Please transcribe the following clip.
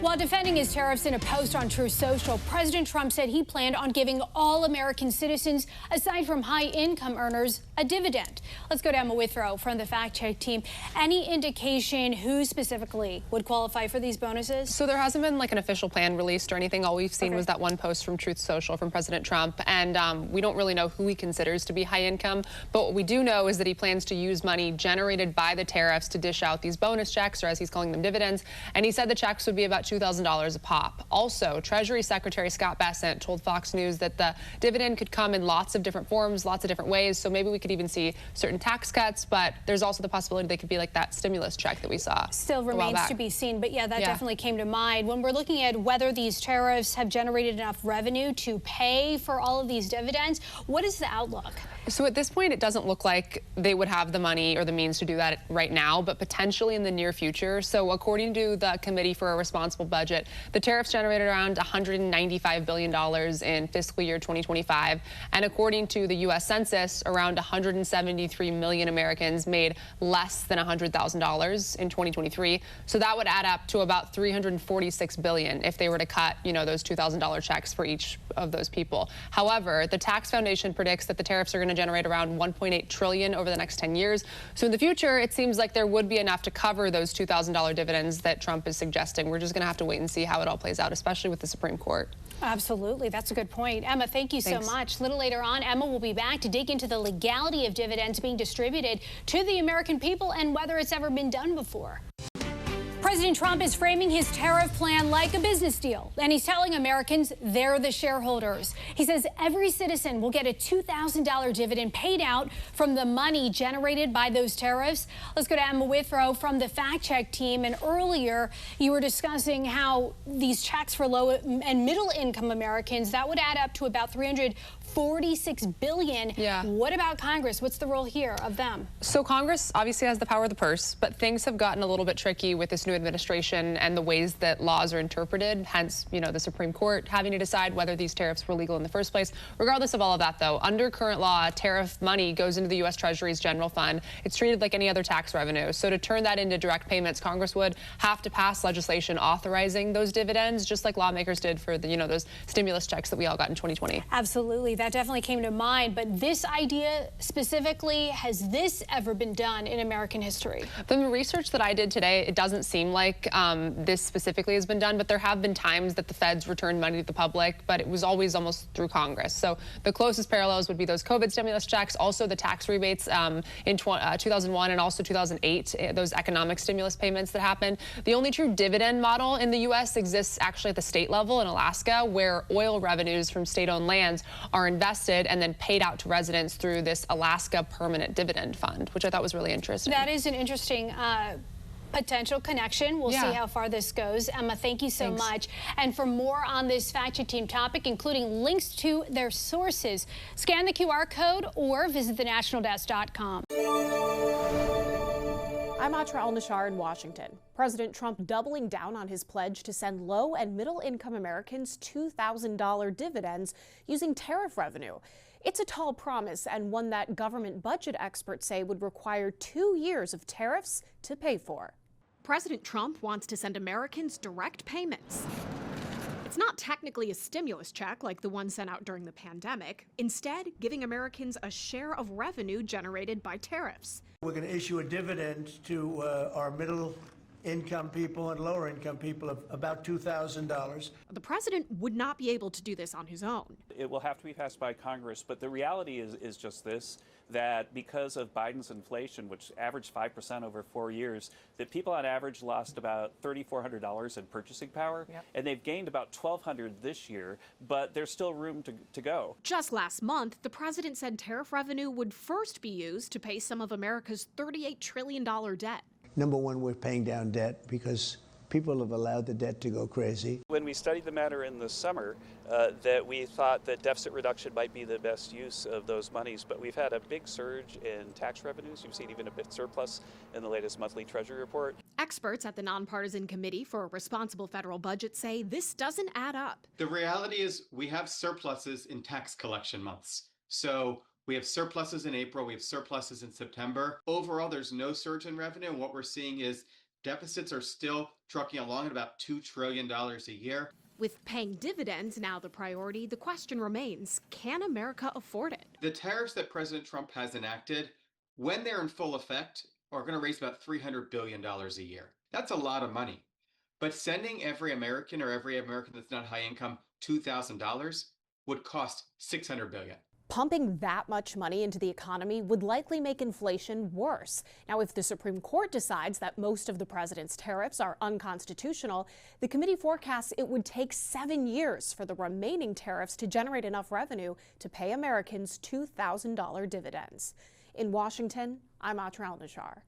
While defending his tariffs in a post on Truth Social, President Trump said he planned on giving all American citizens, aside from high-income earners, a dividend. Let's go to Emma Withrow from the fact-check team. Any indication who specifically would qualify for these bonuses? So there hasn't been like an official plan released or anything. All we've seen was that one post from Truth Social from President Trump, and we don't really know who he considers to be high income. But what we do know is that he plans to use money generated by the tariffs to dish out these bonus checks, or as he's calling them, dividends. And he said the checks would be about $2,000 a pop. Also, Treasury Secretary Scott Bessent told Fox News that the dividend could come in lots of different forms, lots of different ways. So maybe we could even see certain tax cuts, but there's also the possibility they could be like that stimulus check that we saw. Still remains to be seen, but yeah, that definitely came to mind. When we're looking at whether these tariffs have generated enough revenue to pay for all of these dividends, what is the outlook? So at this point, it doesn't look like they would have the money or the means to do that right now, but potentially in the near future. So according to the Committee for a Responsible Budget, the tariffs generated around $195 billion in fiscal year 2025. And according to the U.S. Census, around 173 million Americans made less than $100,000 in 2023. So that would add up to about $346 billion if they were to cut, those $2,000 checks for each of those people. However, the Tax Foundation predicts that the tariffs are going to generate around $1.8 trillion over the next 10 years. So in the future, it seems like there would be enough to cover those $2,000 dividends that Trump is suggesting. We're just going to have to wait and see how it all plays out, especially with the Supreme Court. Absolutely. That's a good point. Emma, thank you so much. A little later on, Emma will be back to dig into the legality of dividends being distributed to the American people and whether it's ever been done before. President Trump is framing his tariff plan like a business deal, and he's telling Americans they're the shareholders. He says every citizen will get a $2,000 dividend paid out from the money generated by those tariffs. Let's go to Emma Withrow from the fact-check team. And earlier, you were discussing how these checks for low and middle-income Americans, that would add up to about $346 billion. What about Congress? What's the role here of them? So Congress obviously has the power of the purse, but things have gotten a little bit tricky with this new administration and the ways that laws are interpreted, hence, the Supreme Court having to decide whether these tariffs were legal in the first place. Regardless of all of that, though, under current law, tariff money goes into the U.S. Treasury's general fund. It's treated like any other tax revenue. So to turn that into direct payments, Congress would have to pass legislation authorizing those dividends, just like lawmakers did for the, those stimulus checks that we all got in 2020. Absolutely. That definitely came to mind. But this idea specifically, has this ever been done in American history? From the research that I did today, it doesn't seem like this specifically has been done, but there have been times that the feds returned money to the public, but it was always almost through Congress. So the closest parallels would be those COVID stimulus checks, also the tax rebates in 2001 and also 2008, those economic stimulus payments that happened. The only true dividend model in the U.S. exists actually at the state level in Alaska, where oil revenues from state-owned lands are invested and then paid out to residents through this Alaska Permanent Dividend Fund, which I thought was really interesting. That is an interesting potential connection. We'll see how far this goes. Emma, thank you so much. And for more on this fact-check team topic, including links to their sources, scan the QR code or visit thenationaldesk.com. I'm Atra Al-Nashar in Washington. President Trump doubling down on his pledge to send low and middle-income Americans $2,000 dividends using tariff revenue. It's a tall promise and one that government budget experts say would require 2 years of tariffs to pay for. President Trump wants to send Americans direct payments. It's not technically a stimulus check like the one sent out during the pandemic, instead giving Americans a share of revenue generated by tariffs. We're going to issue a dividend to our middle-income people and lower-income people of about $2,000. The president would not be able to do this on his own. It will have to be passed by Congress, but the reality is just this, that because of Biden's inflation, which averaged 5% over 4 years, that people on average lost about $3,400 in purchasing power, and they've gained about $1,200 this year, but there's still room to go. Just last month, the president said tariff revenue would first be used to pay some of America's $38 trillion debt. Number one, we're paying down debt because people have allowed the debt to go crazy. When we studied the matter in the summer, that we thought that deficit reduction might be the best use of those monies, but we've had a big surge in tax revenues. You've seen even a bit surplus in the latest monthly Treasury report. Experts at the Nonpartisan Committee for a Responsible Federal Budget say this doesn't add up. The reality is we have surpluses in tax collection months. So we have surpluses in April, we have surpluses in September. Overall, there's no surge in revenue, and what we're seeing is Deficits are still trucking along at about $2 trillion a year. With paying dividends now the priority, the question remains, can America afford it? The tariffs that President Trump has enacted, when they're in full effect, are going to raise about $300 billion a year. That's a lot of money. But sending every American or every American that's not high income $2,000 would cost $600 billion. Pumping that much money into the economy would likely make inflation worse. Now, if the Supreme Court decides that most of the president's tariffs are unconstitutional, the committee forecasts it would take 7 years for the remaining tariffs to generate enough revenue to pay Americans $2,000 dividends. In Washington, I'm Atra Al-Nashar.